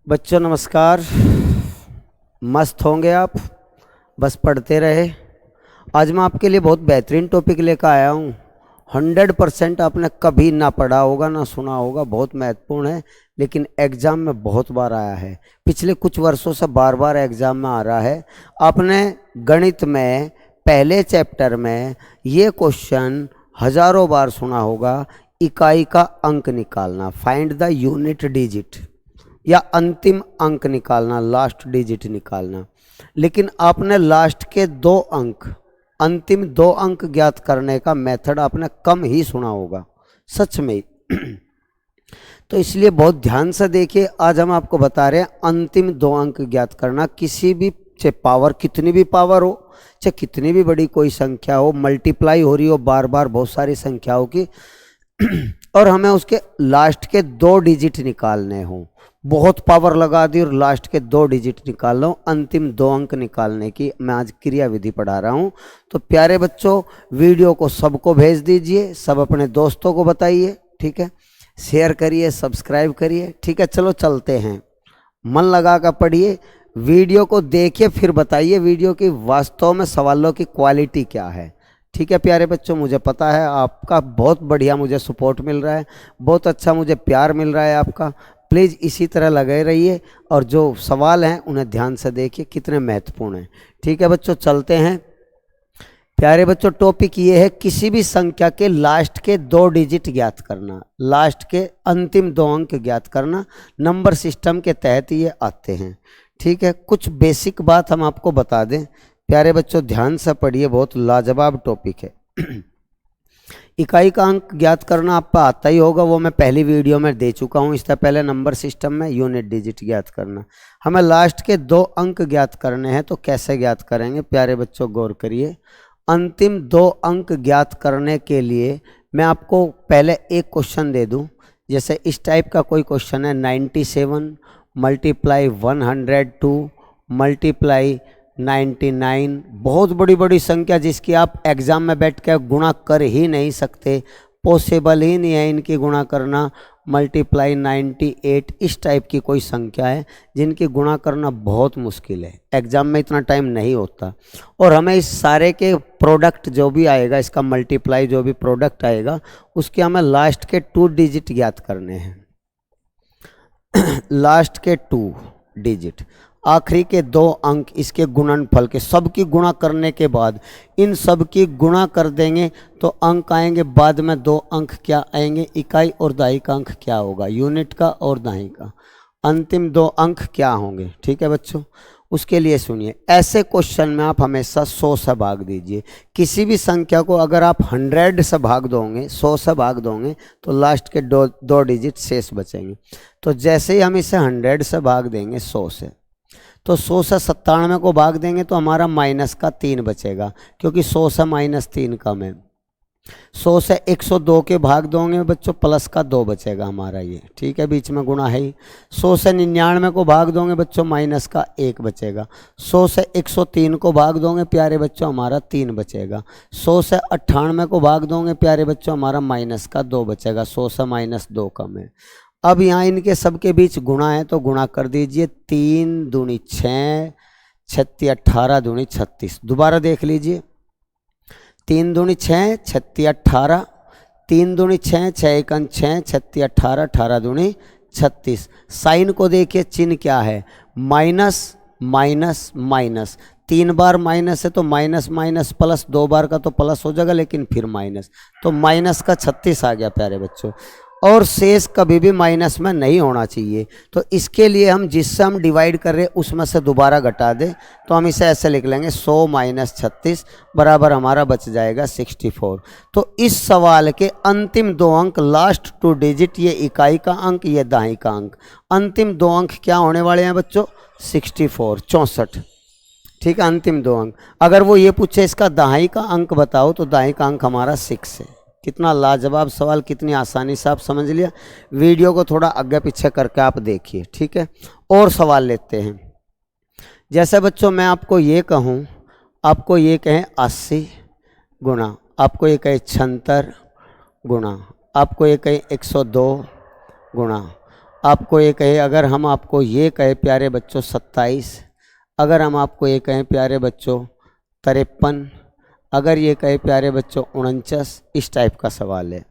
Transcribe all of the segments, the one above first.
बच्चों नमस्कार। मस्त होंगे आप, बस पढ़ते रहे। आज मैं आपके लिए बहुत बेहतरीन टॉपिक लेकर आया हूँ। 100% आपने कभी ना पढ़ा होगा ना सुना होगा, बहुत महत्वपूर्ण है, लेकिन एग्ज़ाम में बहुत बार आया है। पिछले कुछ वर्षों से बार बार एग्ज़ाम में आ रहा है। आपने गणित में पहले चैप्टर में ये क्वेश्चन हजारों बार सुना होगा, इकाई का अंक निकालना, फाइंड द यूनिट डिजिट, या अंतिम अंक निकालना, लास्ट डिजिट निकालना। लेकिन आपने लास्ट के 2 अंक, अंतिम 2 अंक ज्ञात करने का मेथड आपने कम ही सुना होगा, सच में। तो इसलिए बहुत ध्यान से देखिए। आज हम आपको बता रहे हैं अंतिम 2 अंक ज्ञात करना। किसी भी, चाहे पावर कितनी भी पावर हो, चाहे कितनी भी बड़ी कोई संख्या हो, मल्टीप्लाई हो रही हो बार बार बहुत सारी संख्याओं की, और हमें उसके लास्ट के 2 डिजिट निकालने हों। बहुत पावर लगा दी और लास्ट के 2 डिजिट निकाल लो, अंतिम 2 अंक निकालने की मैं आज क्रिया विधि पढ़ा रहा हूँ। तो प्यारे बच्चों, वीडियो को सबको भेज दीजिए, सब अपने दोस्तों को बताइए, ठीक है। शेयर करिए, सब्सक्राइब करिए, ठीक है। चलो चलते हैं, मन लगा कर पढ़िए, वीडियो को देखिए, फिर बताइए वीडियो की वास्तव में सवालों की क्वालिटी क्या है, ठीक है। प्यारे बच्चों, मुझे पता है आपका बहुत बढ़िया मुझे सपोर्ट मिल रहा है, बहुत अच्छा मुझे प्यार मिल रहा है आपका। प्लीज़ इसी तरह लगे रहिए और जो सवाल हैं उन्हें ध्यान से देखिए, कितने महत्वपूर्ण हैं, ठीक है बच्चों। चलते हैं। प्यारे बच्चों, टॉपिक ये है किसी भी संख्या के लास्ट के 2 डिजिट ज्ञात करना, लास्ट के अंतिम 2 अंक ज्ञात करना। नंबर सिस्टम के तहत ये आते हैं, ठीक है। कुछ बेसिक बात हम आपको बता दें। प्यारे बच्चों ध्यान से पढ़िए, बहुत लाजवाब टॉपिक है। इकाई का अंक ज्ञात करना आपको आता ही होगा, वो मैं पहली वीडियो में दे चुका हूँ। इससे पहले नंबर सिस्टम में यूनिट डिजिट ज्ञात करना। हमें लास्ट के 2 अंक ज्ञात करने हैं, तो कैसे ज्ञात करेंगे प्यारे बच्चों, गौर करिए। अंतिम 2 अंक ज्ञात करने के लिए मैं आपको पहले एक क्वेश्चन दे दूँ। जैसे इस टाइप का कोई क्वेश्चन है, 97 मल्टीप्लाई 102 मल्टीप्लाई 99। बहुत बड़ी बड़ी संख्या जिसकी आप एग्ज़ाम में बैठ कर गुणा कर ही नहीं सकते, पॉसिबल ही नहीं है इनकी गुणा करना। मल्टीप्लाई 98, इस टाइप की कोई संख्या है जिनकी गुणा करना बहुत मुश्किल है, एग्ज़ाम में इतना टाइम नहीं होता। और हमें इस सारे के प्रोडक्ट जो भी आएगा, इसका मल्टीप्लाई जो भी प्रोडक्ट आएगा, उसके हमें लास्ट के 2 डिजिट ज्ञात करने हैं। लास्ट के 2 डिजिट, आखिरी के 2 अंक इसके गुणनफल के, सबकी गुणा करने के बाद इन सब की गुणा कर देंगे तो अंक आएंगे। बाद में 2 अंक क्या आएंगे, इकाई और दहाई का अंक क्या होगा, यूनिट का और दहाई का। अंतिम 2 अंक क्या होंगे, ठीक है बच्चों। उसके लिए सुनिए, ऐसे क्वेश्चन में आप हमेशा 100 से भाग दीजिए। किसी भी संख्या को अगर आप 100 से भाग दोगे, 100 से भाग दोगे, तो लास्ट के 2 डिजिट शेष बचेंगे। तो जैसे ही हम इसे 100 से भाग देंगे 100 से, तो 100 से 97 को भाग देंगे तो हमारा माइनस का 3 बचेगा, क्योंकि 100 से -3 कम है। 100 से 102 के भाग दोगे बच्चों, प्लस का 2 बचेगा हमारा, ये ठीक है, बीच में गुणा है ही। 100 से 99 को भाग दोगे बच्चों, माइनस का 1 बचेगा। 100 से 103 को भाग दोगे प्यारे बच्चों, हमारा 3 बचेगा। 100 से 98 को भाग दोगे प्यारे बच्चों, हमारा माइनस का 2 बचेगा। 100 से -2 कम है। अब यहाँ इनके सबके बीच गुणा है, तो गुणा कर दीजिए। 3 दूनी 6, 36 18 दूनी 36। दोबारा देख लीजिए, 3 दूनी 6, 36 18, 3 दूनी 6, 6 एकन 6, 36 18, 18 दूनी 36। साइन को देखिए, चिन्ह क्या है, माइनस माइनस माइनस। 3 बार माइनस है तो माइनस माइनस प्लस, 2 बार का तो प्लस हो जाएगा, लेकिन फिर माइनस, तो माइनस का 36 आ गया प्यारे बच्चों। और शेष कभी भी माइनस में नहीं होना चाहिए। तो इसके लिए हम जिससे हम डिवाइड कर रहे हैं उसमें से दोबारा घटा दें, तो हम इसे ऐसे लिख लेंगे, 100 - 36 बराबर हमारा बच जाएगा 64। तो इस सवाल के अंतिम 2 अंक, लास्ट 2 डिजिट, ये इकाई का अंक, ये दहाई का अंक, अंतिम 2 अंक क्या होने वाले हैं बच्चों, 64 64, ठीक है। अंतिम 2 अंक, अगर वो ये पूछे इसका दहाई का अंक बताओ, तो दहाई का अंक हमारा 6 है। कितना लाजवाब सवाल, कितनी आसानी से आप समझ लिया। वीडियो को थोड़ा आगे पीछे करके आप देखिए, ठीक है। और सवाल लेते हैं। जैसे बच्चों मैं आपको ये कहूँ, आपको ये कहें 80 गुणा, आपको ये कहें 76 गुणा, आपको ये कहें 102 गुणा, आपको ये कहे, अगर हम आपको ये कहे प्यारे बच्चों 27, अगर हम आपको ये कहें प्यारे बच्चों 53, अगर ये कहे प्यारे बच्चों 49, इस टाइप का सवाल है।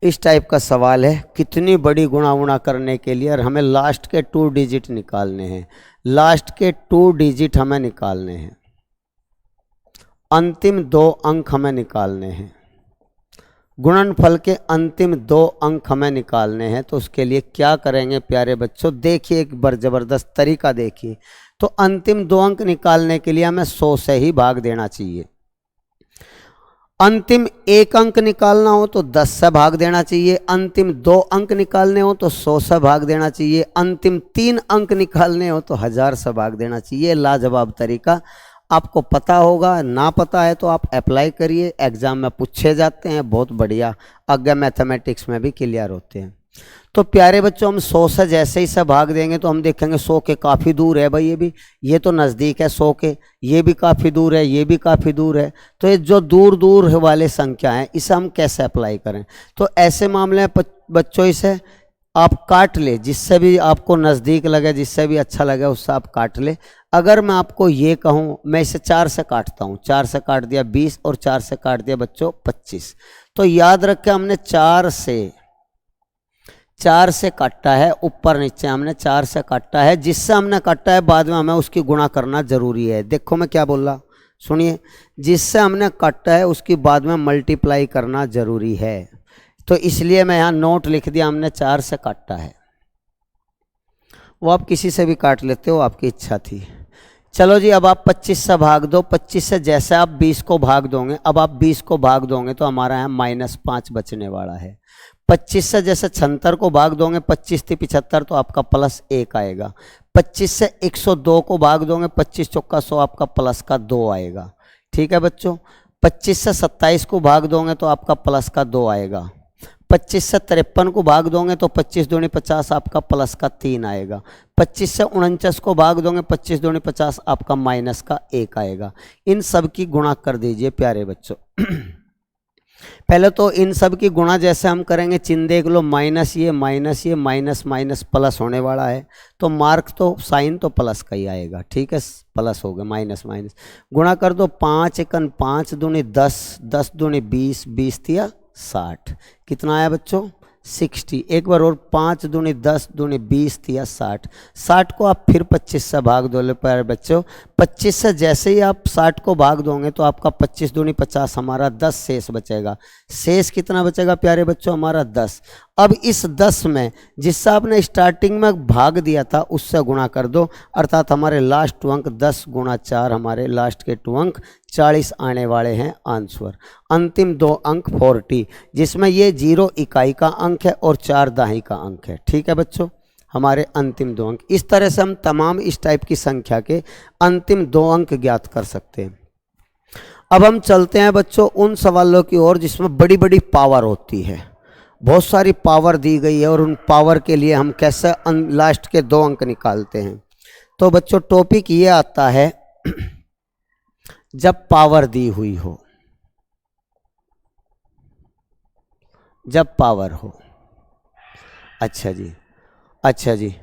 इस टाइप का सवाल है कितनी बड़ी गुणा उणा करने के लिए, और हमें लास्ट के 2 डिजिट निकालने हैं। लास्ट के 2 डिजिट हमें निकालने हैं, अंतिम 2 अंक हमें निकालने हैं, गुणनफल के अंतिम 2 अंक हमें निकालने हैं। तो उसके लिए क्या करेंगे प्यारे बच्चों, देखिए एक बार ज़बरदस्त तरीका देखिए। तो अंतिम 2 अंक निकालने के लिए हमें 100 से ही भाग देना चाहिए। अंतिम 1 अंक निकालना हो तो 10 से भाग देना चाहिए, अंतिम 2 अंक निकालने हो तो 100 से भाग देना चाहिए, अंतिम 3 अंक निकालने हो तो 1000 से भाग देना चाहिए। लाजवाब तरीका, आपको पता होगा, ना पता है तो आप अप्लाई करिए, एग्जाम में पूछे जाते हैं, बहुत बढ़िया, आगे मैथमेटिक्स में भी क्लियर होते हैं। तो प्यारे बच्चों, हम 100 से जैसे ही से भाग देंगे तो हम देखेंगे 100 के काफ़ी दूर है भाई, ये तो नज़दीक है 100 के, ये भी काफ़ी दूर है, ये भी काफ़ी दूर है। तो ये जो दूर दूर वाले संख्या हैं इसे हम कैसे अप्लाई करें? तो ऐसे मामले में बच्चों इसे आप काट ले, जिससे भी आपको नज़दीक लगे, जिससे भी अच्छा लगे उससे आप काट ले। अगर मैं आपको ये कहूँ, मैं इसे 4 से काटता हूँ, 4 से काट दिया 20 और 4 से काट दिया बच्चों 25। तो याद रखें हमने 4 से काटा है, ऊपर नीचे हमने 4 से काटा है, जिससे हमने काटा है बाद में हमें उसकी गुणा करना जरूरी है। देखो मैं क्या बोल रहा, सुनिए, जिससे हमने काटा है उसकी बाद में मल्टीप्लाई करना जरूरी है। तो इसलिए मैं यहाँ नोट लिख दिया, हमने 4 से काटा है। वो आप किसी से भी काट लेते हो, आपकी इच्छा थी। चलो जी, अब आप 25 से भाग दो। 25 से जैसे आप 20 को भाग दोगे, अब आप 20 को भाग दोगे तो हमारा यहाँ -5 बचने वाला है। 25 से जैसे 76 को भाग दोगे, 25 थी 75 तो आपका +1 आएगा। 25 से 102 को भाग दोगे, 25 चौका 100 आपका +2 आएगा। ठीक है बच्चों। 25 से 27 को भाग दोगे तो आपका +2 आएगा। 25 से 53 को भाग दोगे तो 25 दूनी 50 आपका +3 आएगा। 25 से 49 को भाग दोगे, 25 दूनी 50 आपका -1 आएगा। इन सब की गुणा कर दीजिए प्यारे बच्चों। पहले तो इन सब की गुणा जैसे हम करेंगे, चिन्ह देख लो, माइनस ये माइनस माइनस प्लस होने वाला है, तो मार्क तो साइन तो प्लस का ही आएगा। ठीक है, प्लस हो गया, माइनस माइनस गुणा कर दो। 5 एकन 5 दूनी 10, 10 दूनी 20, 20 दिया 60, कितना आया बच्चों 60। एक बार और 5 दूनी 10 दूनी 20 दिया 60। 60 को आप फिर 25 से भाग दो ले प्यारे बच्चों। 25 से जैसे ही आप 60 को भाग दोगे तो आपका 25 दूनी 50, हमारा 10 शेष बचेगा। शेष कितना बचेगा प्यारे बच्चों, हमारा 10। अब इस 10 में जिससे आपने स्टार्टिंग में भाग दिया था उससे गुणा कर दो, अर्थात हमारे लास्ट 2 अंक 10 गुणा 4, हमारे लास्ट के 2 अंक 40 आने वाले हैं आंसर। अंतिम 2 अंक 40, जिसमें ये 0 इकाई का अंक है और 4 दहाई का अंक है। ठीक है बच्चों, हमारे अंतिम 2 अंक। इस तरह से हम तमाम इस टाइप की संख्या के अंतिम 2 अंक ज्ञात कर सकते हैं। अब हम चलते हैं बच्चों उन सवालों की ओर जिसमें बड़ी बड़ी पावर होती है, बहुत सारी पावर दी गई है, और उन पावर के लिए हम कैसे लास्ट के 2 अंक निकालते हैं। तो बच्चों टॉपिक ये आता है जब पावर दी हुई हो, जब पावर हो। अच्छा जी, अच्छा जी,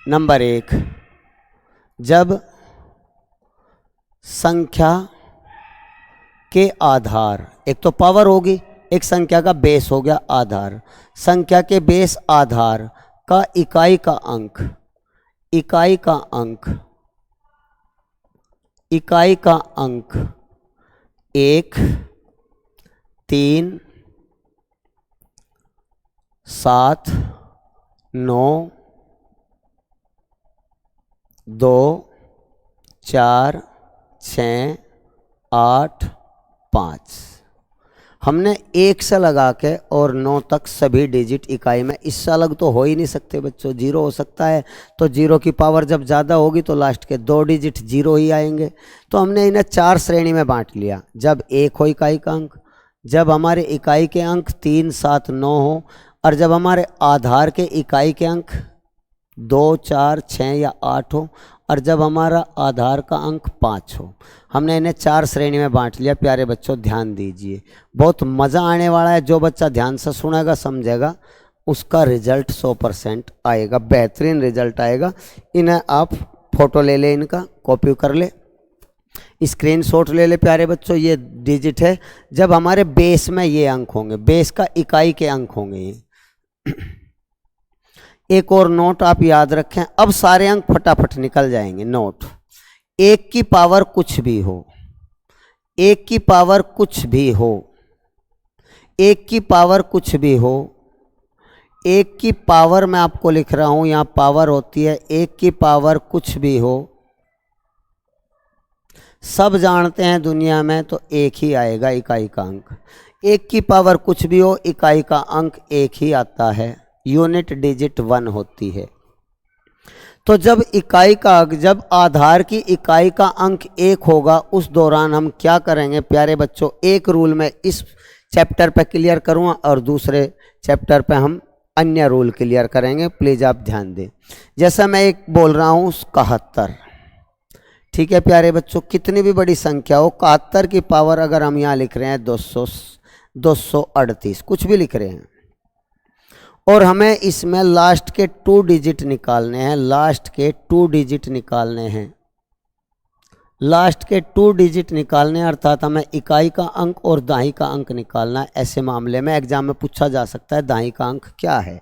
नंबर 1, जब संख्या के आधार, एक तो पावर होगी, एक संख्या का बेस हो गया आधार, संख्या के बेस आधार का इकाई का अंक, इकाई का अंक, इकाई का अंक 1, 3, 7, 9, 2, 4, 6, 8, 5। हमने 1 से लगा के और 9 तक सभी डिजिट इकाई में, इससे अलग तो हो ही नहीं सकते बच्चों। 0 हो सकता है, तो 0 की पावर जब ज़्यादा होगी तो लास्ट के 2 डिजिट 0 ही आएंगे। तो हमने इन्हें 4 श्रेणी में बांट लिया। जब 1 हो इकाई का अंक, जब हमारे इकाई के अंक 3, 7, 9 हो, और जब हमारे आधार के इकाई के अंक 2, 4, 6 या 8 हो, और जब हमारा आधार का अंक 5 हो। हमने इन्हें 4 श्रेणी में बांट लिया। प्यारे बच्चों ध्यान दीजिए, बहुत मज़ा आने वाला है। जो बच्चा ध्यान से सुनेगा समझेगा, उसका रिजल्ट 100% आएगा, बेहतरीन रिजल्ट आएगा। इन्हें आप फोटो ले ले, इनका कॉपी कर ले, स्क्रीनशॉट ले ले प्यारे बच्चों। ये डिजिट है जब हमारे बेस में ये अंक होंगे, बेस का इकाई के अंक होंगे ये। एक और नोट आप याद रखें, अब सारे अंक फटाफट निकल जाएंगे। नोट, 1 की पावर कुछ भी हो, 1 की पावर कुछ भी हो, 1 की पावर कुछ भी हो, 1 की पावर मैं आपको लिख रहा हूं, यहां पावर होती है, 1 की पावर कुछ भी हो, सब जानते हैं दुनिया में तो एक ही आएगा इकाई का अंक। 1 की पावर कुछ भी हो, इकाई का अंक एक ही आता है, यूनिट डिजिट 1 होती है। तो जब इकाई का, जब आधार की इकाई का अंक 1 होगा, उस दौरान हम क्या करेंगे प्यारे बच्चों, एक रूल में इस चैप्टर पे क्लियर करूँगा और दूसरे चैप्टर पे हम अन्य रूल क्लियर करेंगे। प्लीज़ आप ध्यान दें। जैसा मैं एक बोल रहा हूँ 71, ठीक है प्यारे बच्चों, कितनी भी बड़ी संख्या हो, 71 की पावर अगर हम यहाँ लिख रहे हैं 238, कुछ भी लिख रहे हैं, और हमें इसमें लास्ट के 2 डिजिट निकालने हैं, लास्ट के 2 डिजिट निकालने हैं, लास्ट के 2 डिजिट निकालने, अर्थात हमें इकाई का अंक और दाई का अंक निकालना है। ऐसे मामले में एग्जाम में पूछा जा सकता है दाई का अंक क्या है।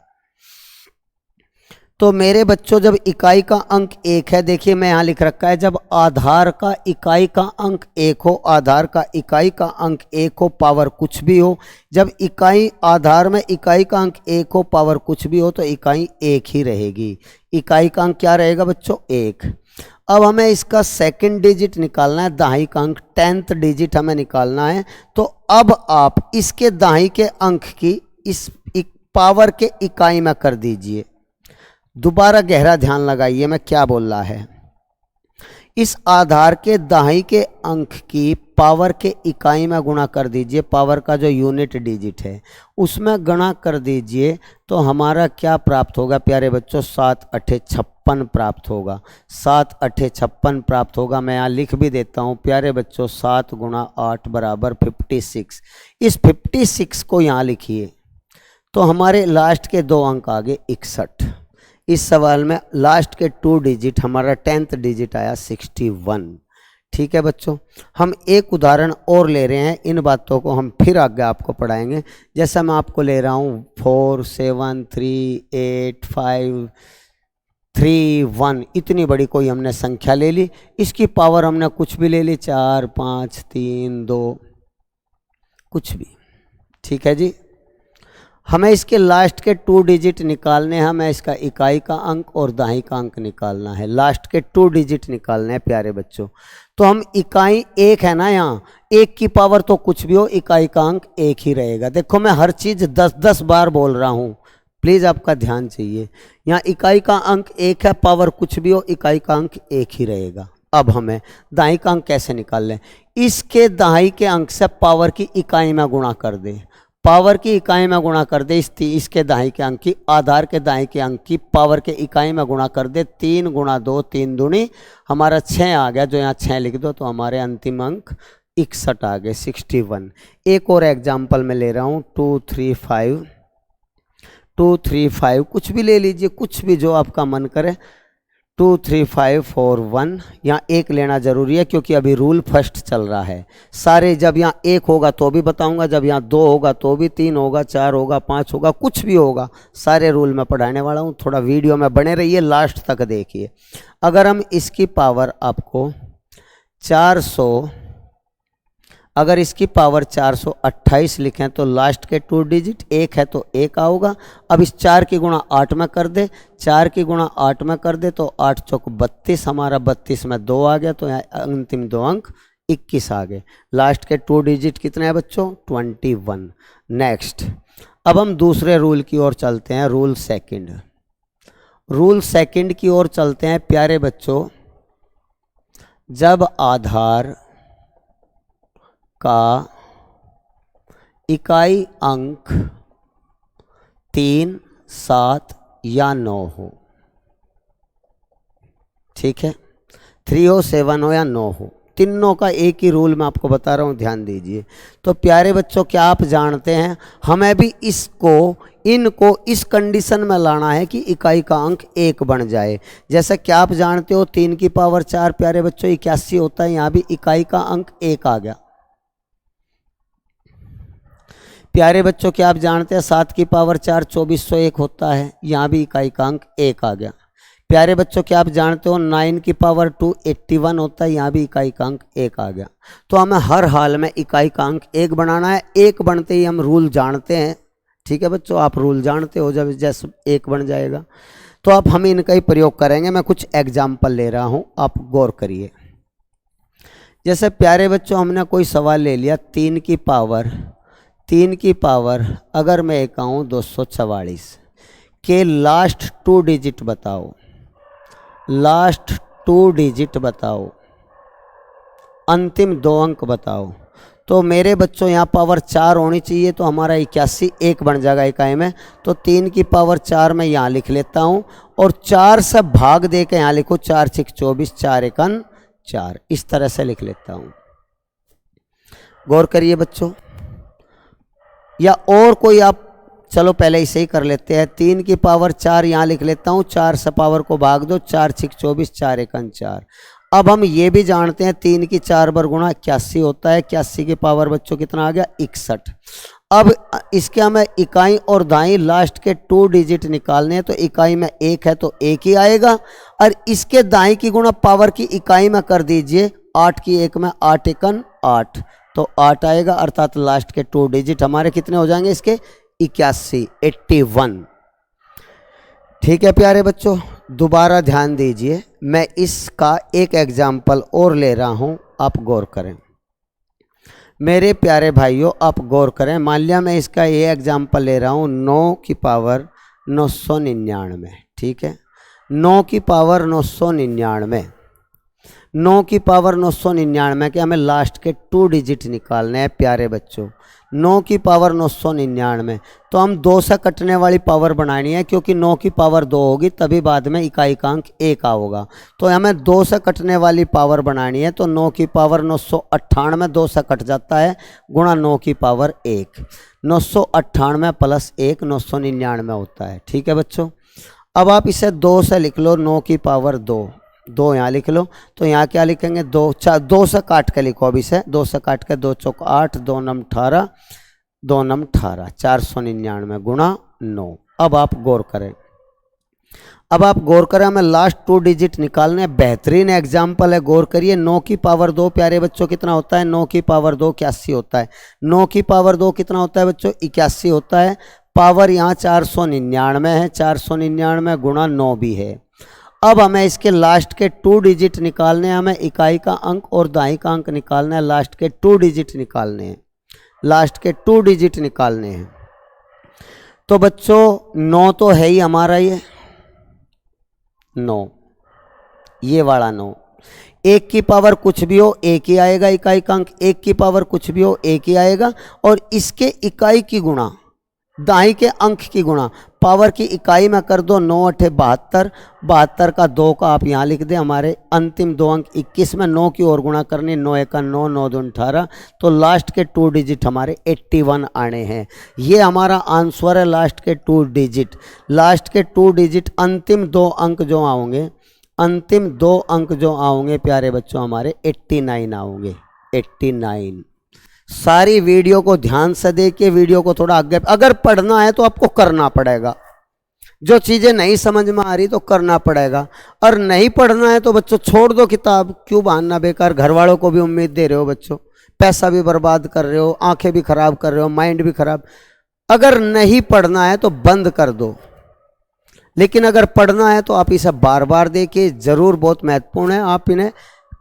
तो मेरे बच्चों जब इकाई का अंक 1 है, देखिए मैं यहाँ लिख रखा है, जब आधार का इकाई का अंक 1 हो, आधार का इकाई का अंक 1 हो, पावर कुछ भी हो, जब इकाई आधार में इकाई का अंक 1 हो, पावर कुछ भी हो, तो इकाई 1 ही रहेगी। इकाई का अंक क्या रहेगा बच्चों? 1। अब हमें इसका सेकंड डिजिट निकालना है, दाई का अंक 10th डिजिट हमें निकालना है। तो अब आप इसके दाई के अंक की इस पावर के इकाई में कर दीजिए। दोबारा गहरा ध्यान लगाइए मैं क्या बोल रहा है। इस आधार के दाई के अंक की पावर के इकाई में गुणा कर दीजिए, पावर का जो यूनिट डिजिट है उसमें गुणा कर दीजिए, तो हमारा क्या प्राप्त होगा प्यारे बच्चों? 7 8 56 प्राप्त होगा। 7 8 56 प्राप्त होगा। मैं यहाँ लिख भी देता हूँ प्यारे बच्चों, 7 × 8 = 56। इस 56 को यहाँ लिखिए, तो हमारे लास्ट के 2 अंक आ गए 61। इस सवाल में लास्ट के 2 डिजिट, हमारा 10th डिजिट आया 61। ठीक है बच्चों, हम एक उदाहरण और ले रहे हैं, इन बातों को हम फिर आगे आपको पढ़ाएंगे। जैसा मैं आपको ले रहा हूँ 4 7 3 8 5 3 1, इतनी बड़ी कोई हमने संख्या ले ली, इसकी पावर हमने कुछ भी ले ली, 4 5 3 2, कुछ भी। ठीक है जी, हमें इसके लास्ट के 2 डिजिट निकालने हैं, हमें इसका इकाई का अंक और दाई का अंक निकालना है, लास्ट के 2 डिजिट निकालने हैं प्यारे बच्चों। तो हम इकाई 1 है ना, यहाँ 1 की पावर तो कुछ भी हो, इकाई का अंक 1 ही रहेगा। देखो मैं हर चीज़ 10-10 बार बोल रहा हूँ, प्लीज़ आपका ध्यान चाहिए। यहाँ इकाई का अंक 1 है, पावर कुछ भी हो, इकाई का अंक 1 ही रहेगा। अब हमें दाई का अंक कैसे निकाल लें? इसके दाई के अंक से पावर की इकाई में गुणा कर दें, पावर की इकाई में गुणा कर दे, इसके दाई के अंक की, आधार के दाई के अंक की पावर के इकाई में गुणा कर दे। 3 × 2 3 दूनी, हमारा 6 आ गया, जो यहाँ 6 लिख दो, तो हमारे अंतिम अंक 61 आ गए, 61। एक और एग्जाम्पल मैं ले रहा हूँ 2 3 5, 2 3 5, कुछ भी ले लीजिए, कुछ भी जो आपका मन करे। 2 3 5 4 1, यहाँ 1 लेना जरूरी है क्योंकि अभी रूल फर्स्ट चल रहा है। सारे जब यहाँ 1 होगा तो भी बताऊंगा, जब यहाँ 2 होगा तो भी, 3 होगा, 4 होगा, 5 होगा, कुछ भी होगा, सारे रूल मैं पढ़ाने वाला हूँ। थोड़ा वीडियो में बने रहिए, लास्ट तक देखिए। अगर हम इसकी पावर आपको 400, अगर इसकी पावर 428 लिखें तो लास्ट के 2 डिजिट 1 है तो 1 आओगा। अब इस 4 की गुणा 8 में कर दे, 4 की गुणा 8 में कर दे तो 8 चौक 32, हमारा 32 में 2 आ गया, तो यहाँ अंतिम 2 अंक 21 आ गए। लास्ट के 2 डिजिट कितने हैं बच्चों? 21। नेक्स्ट, अब हम दूसरे रूल की ओर चलते हैं, रूल सेकंड। रूल सेकंड की ओर चलते हैं प्यारे बच्चों। जब आधार का इकाई अंक 3 7 या 9 हो, ठीक है, 3 हो 7 हो या 9 हो, तीनों का एक ही रूल मैं आपको बता रहा हूँ, ध्यान दीजिए। तो प्यारे बच्चों, क्या आप जानते हैं हमें भी इनको इस कंडीशन में लाना है कि इकाई का अंक 1 बन जाए। जैसे क्या आप जानते हो 3 की पावर 4 प्यारे बच्चों 81 होता है, यहाँ भी इकाई का अंक 1 आ गया। प्यारे बच्चों, क्या आप जानते हैं 7 की पावर 4 2401 होता है, यहाँ भी इकाई का अंक 1 आ गया। प्यारे बच्चों, क्या आप जानते हो 9 की पावर 2 81 होता है, यहाँ भी इकाई का अंक 1 आ गया। तो हमें हर हाल में इकाई का अंक 1 बनाना है। 1 बनते ही हम रूल जानते हैं, ठीक है बच्चों, आप रूल जानते हो, जब जैसे 1 बन जाएगा तो अब हम इनका ही प्रयोग करेंगे। मैं कुछ एग्जाम्पल ले रहा हूँ, आप गौर करिए। जैसे प्यारे बच्चों, हमने कोई सवाल ले लिया 3 की पावर अगर मैं एक कहूँ 244 के लास्ट 2 डिजिट बताओ, लास्ट 2 डिजिट बताओ, अंतिम 2 अंक बताओ। तो मेरे बच्चों यहाँ पावर 4 होनी चाहिए, तो हमारा 81 1 बन जाएगा इकाई में। तो 3 की पावर 4 मैं यहाँ लिख लेता हूँ और 4 से भाग दे के यहाँ लिखो 4 6 24 4 1 4, इस तरह से लिख लेता हूँ। गौर करिए बच्चों। या और कोई आप, चलो पहले इसे ही कर लेते हैं। 3 की पावर 4 यहाँ लिख लेता हूँ, 4 से पावर को भाग दो 4 6 24 4 1 4। अब हम ये भी जानते हैं 3 की 4 बार गुणा 81 होता है। 81 की पावर बच्चों कितना आ गया 61। अब इसके हमें इकाई और दाई लास्ट के 2 डिजिट निकालने हैं। तो इकाई में 1 है तो 1 ही आएगा, और इसके दाई की गुणा पावर की इकाई में कर दीजिए। 8 की 1 में 8 1 8, तो 8 आएगा, अर्थात लास्ट के 2 डिजिट हमारे कितने हो जाएंगे इसके 81 81। ठीक है प्यारे बच्चों, दोबारा ध्यान दीजिए, मैं इसका एक एग्जाम्पल और ले रहा हूं, आप गौर करें। मेरे प्यारे भाइयों आप गौर करें। मान लिया मैं इसका ये एग्जाम्पल ले रहा हूं 9 की पावर 999, ठीक है, 9 की पावर 999, 9 की पावर 999 के हमें लास्ट के 2 डिजिट निकालने हैं प्यारे बच्चों। 9 की पावर 999, तो हम 2 से कटने वाली पावर बनानी है, क्योंकि 9 की पावर 2 होगी तभी बाद में इकाई का अंक 1 होगा। तो हमें 2 से कटने वाली पावर बनानी है। तो 9 की पावर 998 2 से कट जाता है, गुणा 9 की पावर 1, 998 प्लस 1 999 होता है। ठीक है बच्चों, अब आप इसे 2 से लिख लो, 9 की पावर 2 यहाँ लिख लो। तो यहाँ क्या लिखेंगे 2 से काट के लिखो। अब इसे 2 से काट के 2 चौक 8 2 नम 18 2 नम 18 499 गुणा 9। अब आप गौर करें, हमें लास्ट 2 डिजिट निकालने। बेहतरीन एग्जाम्पल है, गौर करिए। 9 की पावर 2 प्यारे बच्चों कितना होता है, 9 की पावर 2 81 होता है। 9 की पावर 2 कितना होता है बच्चों 81 होता है। पावर यहाँ 499 है, 499 गुणा 9 भी है। अब हमें इसके लास्ट के 2 डिजिट निकालने हैं, हमें इकाई का अंक और दाई का अंक निकालना है। लास्ट के 2 डिजिट निकालने हैं, लास्ट के 2 डिजिट निकालने हैं। तो बच्चों 9 तो है ही हमारा, ये 9, ये वाला 9। 1 की पावर कुछ भी हो 1 ही आएगा इकाई का अंक, 1 की पावर कुछ भी हो 1 ही आएगा। और इसके इकाई की गुणा दाई के अंक की गुणा पावर की इकाई में कर दो। 9 8 72, 72 का 2 का आप यहाँ लिख दें। हमारे अंतिम 2 अंक 21 में 9 की और गुणा करनी, 9 1 9 9 2 18। तो लास्ट के 2 डिजिट हमारे 81 आने हैं। ये हमारा आंसर है, लास्ट के 2 डिजिट। लास्ट के 2 डिजिट अंतिम 2 अंक जो आएंगे, अंतिम 2 अंक जो आएंगे प्यारे बच्चों हमारे 89 आएंगे, 89। सारी वीडियो को ध्यान से देखिए, वीडियो को थोड़ा आगे, अगर पढ़ना है तो आपको करना पड़ेगा। जो चीज़ें नहीं समझ में आ रही तो करना पड़ेगा, और नहीं पढ़ना है तो बच्चों छोड़ दो किताब, क्यों बहाना बेकार। घर वालों को भी उम्मीद दे रहे हो बच्चों, पैसा भी बर्बाद कर रहे हो, आंखें भी खराब कर रहे हो, माइंड भी खराब। अगर नहीं पढ़ना है तो बंद कर दो, लेकिन अगर पढ़ना है तो आप इसे बार बार देखिए, जरूर बहुत महत्वपूर्ण है। आप इन्हें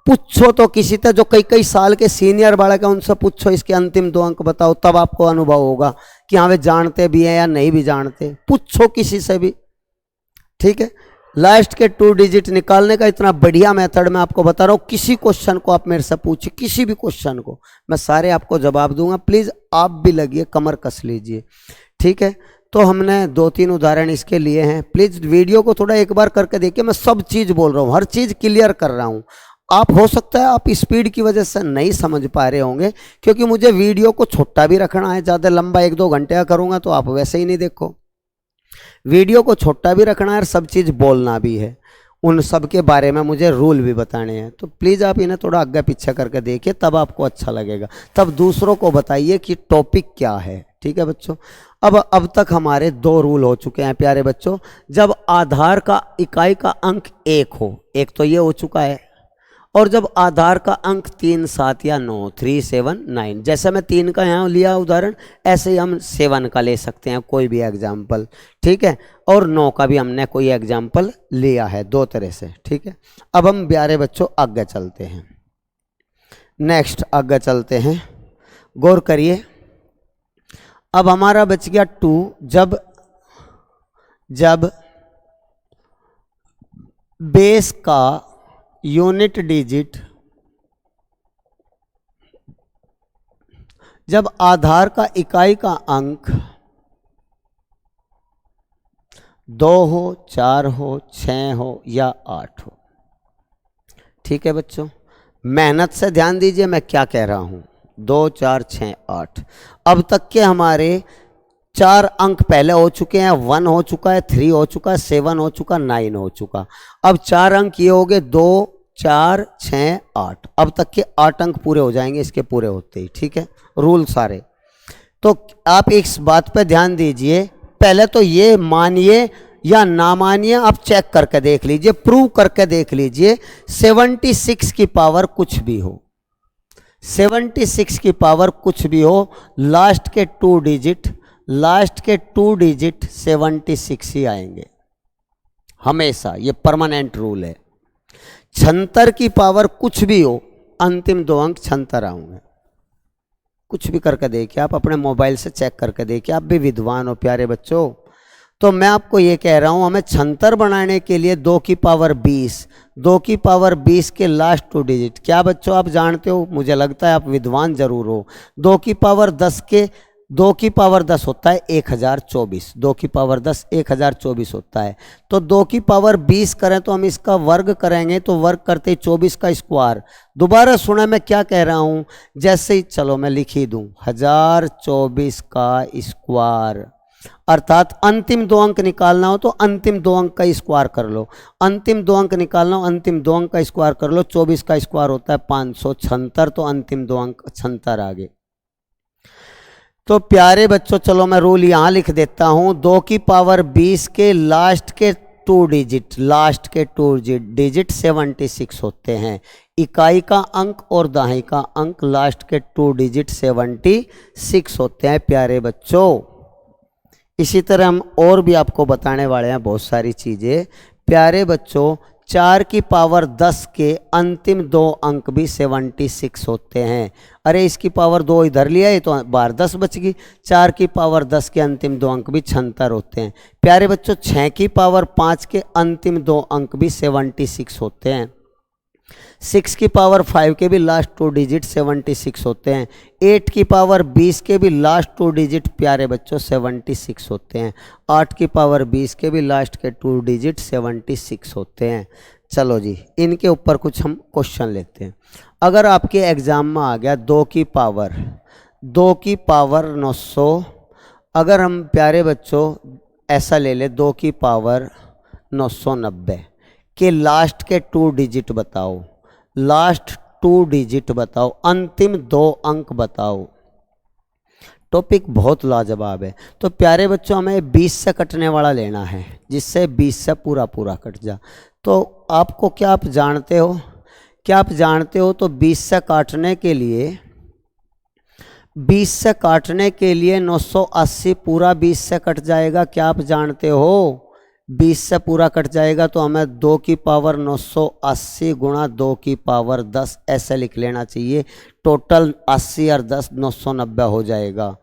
पूछो तो किसी से जो कई साल के सीनियर बालक है, उनसे पूछो इसके अंतिम 2 अंक बताओ, तब आपको अनुभव होगा कि हाँ वे जानते भी हैं या नहीं भी जानते। पूछो किसी से भी, ठीक है। लास्ट के 2 डिजिट निकालने का इतना बढ़िया मेथड मैं आपको बता रहा हूँ। किसी क्वेश्चन को आप मेरे से पूछिए, किसी भी क्वेश्चन को, मैं सारे आपको जवाब दूंगा। प्लीज़ आप भी लगिए, कमर कस लीजिए, ठीक है। तो हमने 2-3 उदाहरण इसके लिए हैं। प्लीज़ वीडियो को थोड़ा एक बार करके देखिए, मैं सब चीज़ बोल रहा हूँ, हर चीज़ क्लियर कर रहा हूँ। आप हो सकता है आप स्पीड की वजह से नहीं समझ पा रहे होंगे, क्योंकि मुझे वीडियो को छोटा भी रखना है, ज़्यादा लंबा 1-2 घंटे का करूँगा तो आप वैसे ही नहीं देखो। वीडियो को छोटा भी रखना है और सब चीज़ बोलना भी है, उन सब के बारे में मुझे रूल भी बताने हैं। तो प्लीज़ आप इन्हें थोड़ा आगे पीछे करके देखिए, तब आपको अच्छा लगेगा, तब दूसरों को बताइए कि टॉपिक क्या है। ठीक है बच्चों। अब तक हमारे 2 रूल हो चुके हैं प्यारे बच्चों। जब आधार का इकाई का अंक 1 हो, एक तो ये हो चुका है, और जब आधार का अंक 3, 7 या 9, 3, 7, 9, जैसे मैं 3 का यहाँ लिया उदाहरण, ऐसे ही हम 7 का ले सकते हैं कोई भी एग्जाम्पल। ठीक है, और 9 का भी हमने कोई एग्जाम्पल लिया है, 2 तरह से। ठीक है, अब हम प्यारे बच्चों आगे चलते हैं, नेक्स्ट आगे चलते हैं, गौर करिए। अब हमारा बच गया 2, जब बेस का यूनिट डिजिट, जब आधार का इकाई का अंक 2 हो, 4 हो, 6 हो या 8 हो। ठीक है बच्चों, मेहनत से ध्यान दीजिए मैं क्या कह रहा हूं। 2, 4, 6, 8, अब तक के हमारे 4 अंक पहले हो चुके हैं। 1 हो चुका है, 3 हो चुका है, 7 हो चुका, 9 हो चुका। अब 4 अंक ये हो गए, 2, 4, 6, 8। अब तक के 8 अंक पूरे हो जाएंगे इसके पूरे होते ही। ठीक है, रूल सारे। तो आप इस बात पे ध्यान दीजिए, पहले तो ये मानिए या ना मानिए, आप चेक करके देख लीजिए, प्रूव करके देख लीजिए। 76 की पावर कुछ भी हो, 76 की पावर कुछ भी हो, लास्ट के 2 डिजिट 76 ही आएंगे हमेशा, ये परमानेंट रूल है। 76 की पावर कुछ भी हो, अंतिम 2 अंक 76 आएंगे। कुछ भी करके देखिए, आप अपने मोबाइल से चेक करके देखिए, आप भी विद्वान हो प्यारे बच्चों। तो मैं आपको ये कह रहा हूं, हमें 76 बनाने के लिए 2 की पावर 20 के लास्ट 2 डिजिट, क्या बच्चों आप जानते हो, मुझे लगता है आप विद्वान जरूर हो। 2 की पावर 10 होता है 1024, 2 की पावर 10 1024 होता है। तो 2 की पावर 20 करें तो हम इसका वर्ग करेंगे, तो वर्ग करते ही 24 का स्क्वायर। दोबारा सुना मैं क्या कह रहा हूं, जैसे ही चलो मैं लिख ही दूं, 1024 का स्क्वायर, अर्थात अंतिम 2 अंक निकालना हो तो अंतिम 2 अंक का स्क्वायर कर लो, अंतिम 2 अंक निकालना हो अंतिम 2 अंक का स्क्वायर कर लो। 24 का स्क्वायर होता है 576, तो अंतिम 2 अंक 76 आ गए। तो प्यारे बच्चों चलो मैं रूल यहां लिख देता हूं, 2 की पावर 20 के लास्ट के 2 डिजिट 76 होते हैं। इकाई का अंक और दहाई का अंक लास्ट के 2 डिजिट 76 होते हैं प्यारे बच्चों। इसी तरह हम और भी आपको बताने वाले हैं बहुत सारी चीज़ें प्यारे बच्चों। 4 की पावर 10 के अंतिम 2 अंक भी 76 होते हैं। अरे इसकी पावर 2 इधर लिया है तो बार 10 बच गई। 4 की पावर 10 के अंतिम 2 अंक भी 76 होते हैं प्यारे बच्चों। 6 की पावर 5 के अंतिम 2 अंक भी 76 होते हैं। 6 की पावर 5 के भी लास्ट 2 डिजिट 76 होते हैं। 8 की पावर 20 के भी लास्ट 2 डिजिट प्यारे बच्चों 76 होते हैं। 8 की पावर 20 के भी लास्ट के 2 डिजिट 76 होते हैं। चलो जी, इनके ऊपर कुछ हम क्वेश्चन लेते हैं। अगर आपके एग्जाम में आ गया 2 की पावर 900, अगर हम प्यारे बच्चों ऐसा ले ले 2 की पावर 990 के लास्ट के 2 डिजिट बताओ, लास्ट 2 डिजिट बताओ, अंतिम 2 अंक बताओ। टॉपिक बहुत लाजवाब है। तो प्यारे बच्चों हमें 20 से कटने वाला लेना है जिससे 20 से पूरा पूरा कट जा। तो आपको क्या आप जानते हो तो 20 से काटने के लिए 980 पूरा 20 से कट जाएगा। क्या आप जानते हो 20 से पूरा कट जाएगा तो हमें 2 की पावर 980 गुणा 2 की पावर 10 ऐसे लिख लेना चाहिए। टोटल 80 और 10 990 हो जाएगा।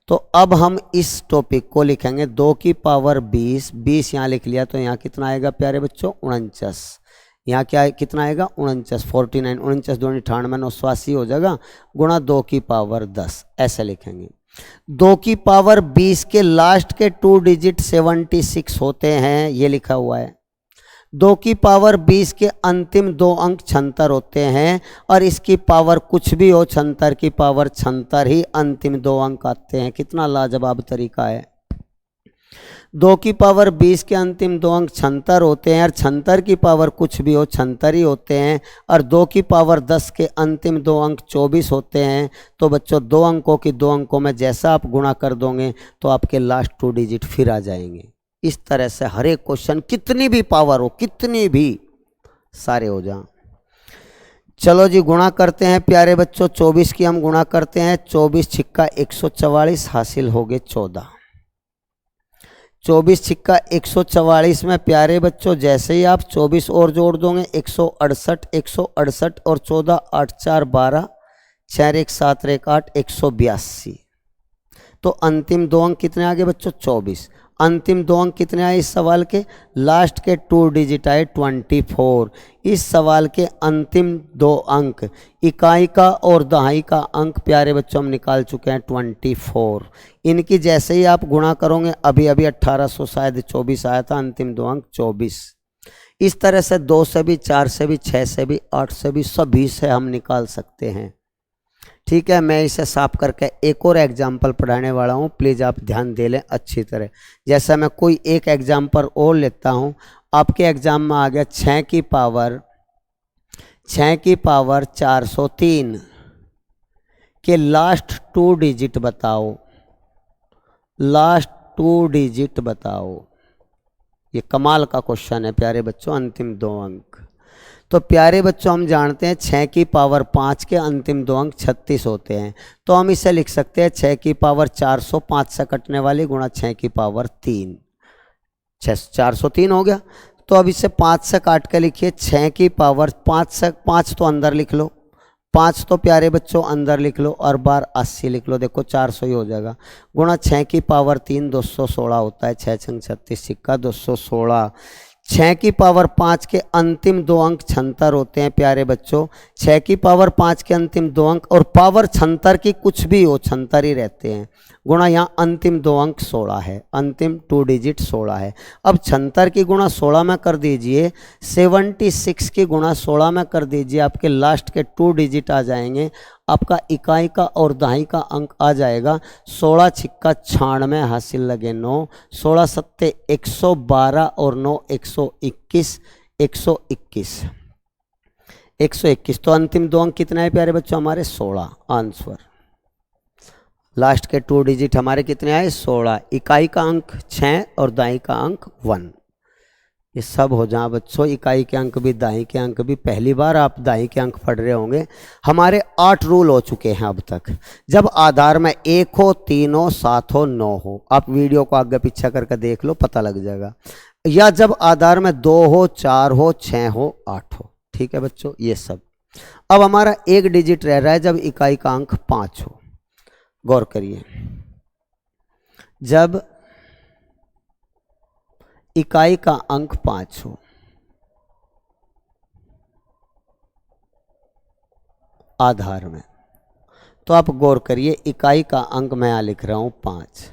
तो अब हम इस टॉपिक को लिखेंगे 2 की पावर 20 यहाँ लिख लिया तो यहाँ कितना आएगा प्यारे बच्चों 49। यहाँ क्या कितना आएगा 49, 49, 49 2 98 980 हो जाएगा गुणा 2 की पावर 10 ऐसे लिखेंगे। 2 की पावर 20 के लास्ट के 2 डिजिट 76 होते हैं, ये लिखा हुआ है। 2 की पावर 20 के अंतिम 2 अंक 76 होते हैं और इसकी पावर कुछ भी हो, 76 की पावर 76 ही अंतिम 2 अंक आते हैं। कितना लाजवाब तरीका है। 2 की पावर 20 के अंतिम 2 अंक 76 होते हैं और 76 की पावर कुछ भी हो, 76 ही होते हैं और 2 की पावर 10 के अंतिम 2 अंक 24 होते हैं। तो बच्चों 2 अंकों की 2 अंकों में जैसा आप गुणा कर दोगे तो आपके लास्ट 2 डिजिट फिर आ जाएंगे। इस तरह से हर एक क्वेश्चन कितनी भी पावर हो, कितनी भी, सारे हो जाएं। चलो जी गुणा करते हैं प्यारे बच्चों। 24 की हम गुणा करते हैं। 24 छिक्का 144 हासिल हो गए 14। 24 छिक्का 144 में प्यारे बच्चों जैसे ही आप 24 और जोड़ दोगे 168, 168 और 14, 8 4 12, 4 1 7 1 8, 182। तो अंतिम 2 अंक कितने आ गए बच्चों? 24। अंतिम 2 अंक कितने आए इस सवाल के? लास्ट के 2 डिजिट आए 24। इस सवाल के अंतिम 2 अंक इकाई का और दहाई का अंक प्यारे बच्चों हम निकाल चुके हैं 24। इनकी जैसे ही आप गुणा करोगे, अभी अभी 1800 शायद 24 आया था, अंतिम 2 अंक 24। इस तरह से 2 से भी, 4 से भी, 6 से भी, 8 से भी, सभी से हम निकाल सकते हैं। ठीक है, मैं इसे साफ करके एक और एग्जाम्पल पढ़ाने वाला हूँ, प्लीज़ आप ध्यान दे लें अच्छी तरह। जैसा मैं कोई एक एग्जाम्पल और लेता हूँ। आपके एग्जाम में आ गया 6 की पावर 403 के लास्ट 2 डिजिट बताओ। लास्ट 2 डिजिट बताओ। ये कमाल का क्वेश्चन है प्यारे बच्चों, अंतिम 2 अंक। तो प्यारे बच्चों हम जानते हैं 6 की पावर 5 के अंतिम 2 अंक 36 होते हैं। तो हम इसे लिख सकते हैं 6 की पावर 405 से कटने वाली गुणा 6 की पावर 3, 403 हो गया। तो अब इसे 5 से काट के लिखिए 6 की पावर 5 तो अंदर लिख लो, 5 तो प्यारे बच्चों अंदर लिख लो और बार 80 लिख लो। देखो 400 ही हो जाएगा। गुणा 6 की पावर 3 216 होता है। 6 छंग 36 सिक्का 216। 6 की पावर 5 के अंतिम 2 अंक 76 होते हैं प्यारे बच्चों। 6 की पावर 5 के अंतिम 2 अंक और पावर 76 की कुछ भी हो, 76 ही रहते हैं। गुणा यहाँ अंतिम 2 अंक 16 है, अंतिम 2 डिजिट 16 है। अब 76 की गुणा 16 में कर दीजिए, 76 की गुणा 16 में कर दीजिए, आपके लास्ट के 2 डिजिट आ जाएंगे। आपका इकाई का और दहाई का अंक आ जाएगा 16 छिक्का 96 हासिल लगे 9, 16 सत्ते 112 और 9 121, 121। तो अंतिम 2 अंक कितना है प्यारे बच्चों हमारे? 16। आंसर लास्ट के 2 डिजिट हमारे कितने आए? 16। इकाई का अंक 6 और दाई का अंक 1। ये सब हो जाए बच्चों, इकाई के अंक भी दाई के अंक भी। पहली बार आप दाई के अंक पढ़ रहे होंगे। हमारे 8 रूल हो चुके हैं अब तक। जब आधार में 1 हो, 3 हो, 7 हो, 9 हो, आप वीडियो को आगे पीछे करके देख लो, पता लग जाएगा। या जब आधार में 2 हो, 4 हो, 6 हो, 8 हो। ठीक है बच्चों, ये सब। अब हमारा 1 डिजिट रह रहा है जब इकाई का अंक 5 हो। गौर करिए, जब इकाई का अंक 5 हो, आधार में, तो आप गौर करिए इकाई का अंक मैं यहां लिख रहा हूं 5।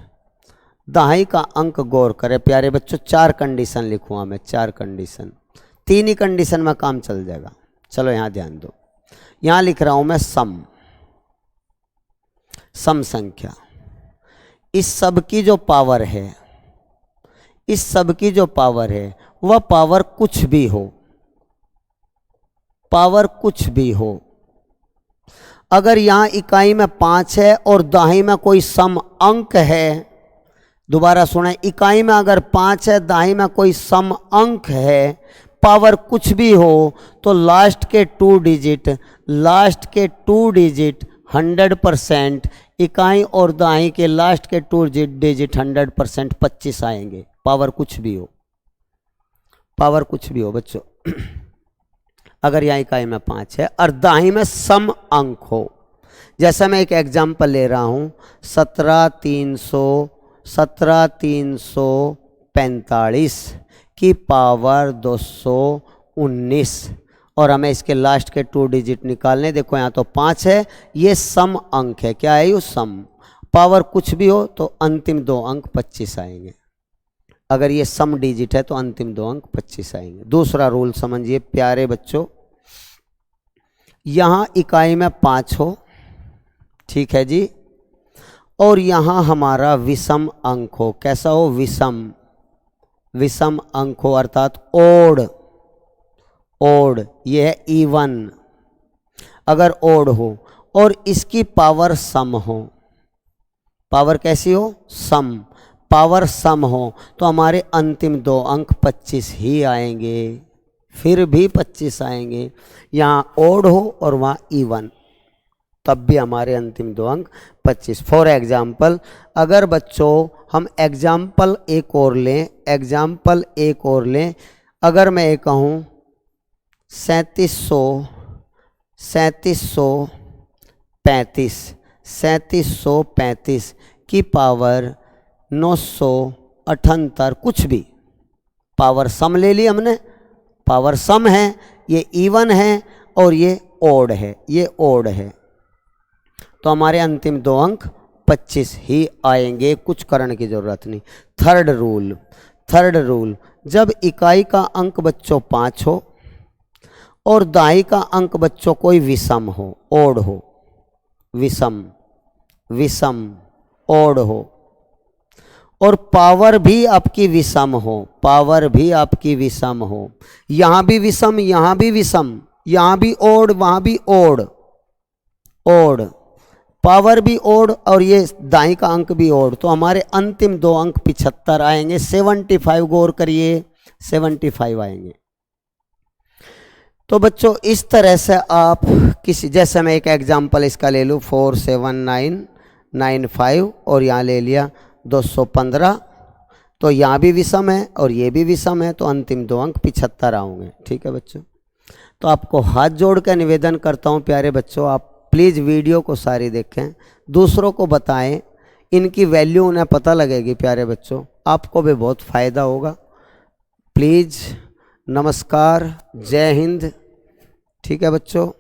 दहाई का अंक गौर करें प्यारे बच्चों, 4 कंडीशन लिखूंगा मैं, 4 कंडीशन। 3 ही कंडीशन में काम चल जाएगा। चलो यहां ध्यान दो, यहां लिख रहा हूं मैं सम संख्या। इस सब की जो पावर है, इस सब की जो पावर है वह पावर कुछ भी हो, पावर कुछ भी हो। अगर यहां इकाई में 5 है और दाई में कोई सम अंक है, दोबारा सुने, इकाई में अगर 5 है, दाई में कोई सम अंक है, पावर कुछ भी हो, तो लास्ट के 2 डिजिट 100%, इकाई और दाई के लास्ट के 2 डिजिट 100% 25 आएंगे। पावर कुछ भी हो, पावर कुछ भी हो बच्चों। अगर यहाँ इकाई में 5 है और दाई में सम अंक हो, जैसा मैं एक एग्जांपल ले रहा हूँ, 17,345 की पावर 219 और हमें इसके लास्ट के 2 डिजिट निकालने। देखो यहाँ तो 5 है, ये सम अंक है। क्या है ये? सम। पावर कुछ भी हो तो अंतिम 2 अंक 25 आएंगे। अगर ये सम डिजिट है तो अंतिम दो अंक 25 आएंगे। दूसरा रूल समझिए प्यारे बच्चों, यहाँ इकाई में 5 हो, ठीक है जी, और यहाँ हमारा विषम अंक हो। कैसा हो? विषम, विषम अंक हो अर्थात ओड, ओड, ये है इवन। अगर ओड हो और इसकी पावर सम हो, पावर कैसी हो? सम, पावर सम हो, तो हमारे अंतिम दो अंक 25 ही आएंगे, फिर भी 25 आएंगे। यहाँ ओड हो और वहाँ इवन, तब भी हमारे अंतिम दो अंक 25। फॉर एग्जाम्पल, अगर बच्चों हम एग्जाम्पल एक और लें, एग्जाम्पल एक और लें, अगर मैं ये कहूँ 3735 की पावर 978, कुछ भी पावर सम ले ली हमने, पावर सम है, ये इवन है और ये ओड है, ये ओड है, तो हमारे अंतिम दो अंक 25 ही आएंगे, कुछ करने की जरूरत नहीं। थर्ड रूल, थर्ड रूल, जब इकाई का अंक बच्चों 5 हो और दाई का अंक बच्चों कोई विषम हो, ओड हो, विषम, विषम, ओड हो, और पावर भी आपकी विषम हो, पावर भी आपकी विषम हो, यहाँ भी विषम, यहाँ भी विषम, यहाँ भी ओड, वहाँ भी ओड, ओड, पावर भी ओड और ये दाई का अंक भी ओड, तो हमारे अंतिम दो अंक 75 आएंगे। 75 गौर करिए, 75 आएंगे। तो बच्चों इस तरह से आप किसी, जैसे मैं एक एग्जांपल इसका ले लूँ 47995 और यहाँ ले लिया 215, तो यहाँ भी विषम है और ये भी विषम है, तो अंतिम दो अंक 75 आएंगे। ठीक है बच्चों, तो आपको हाथ जोड़ कर निवेदन करता हूँ प्यारे बच्चों, आप प्लीज़ वीडियो को सारी देखें, दूसरों को बताएं, इनकी वैल्यू उन्हें पता लगेगी प्यारे बच्चों, आपको भी बहुत फ़ायदा होगा। प्लीज़, नमस्कार, जय हिंद। ठीक है बच्चों।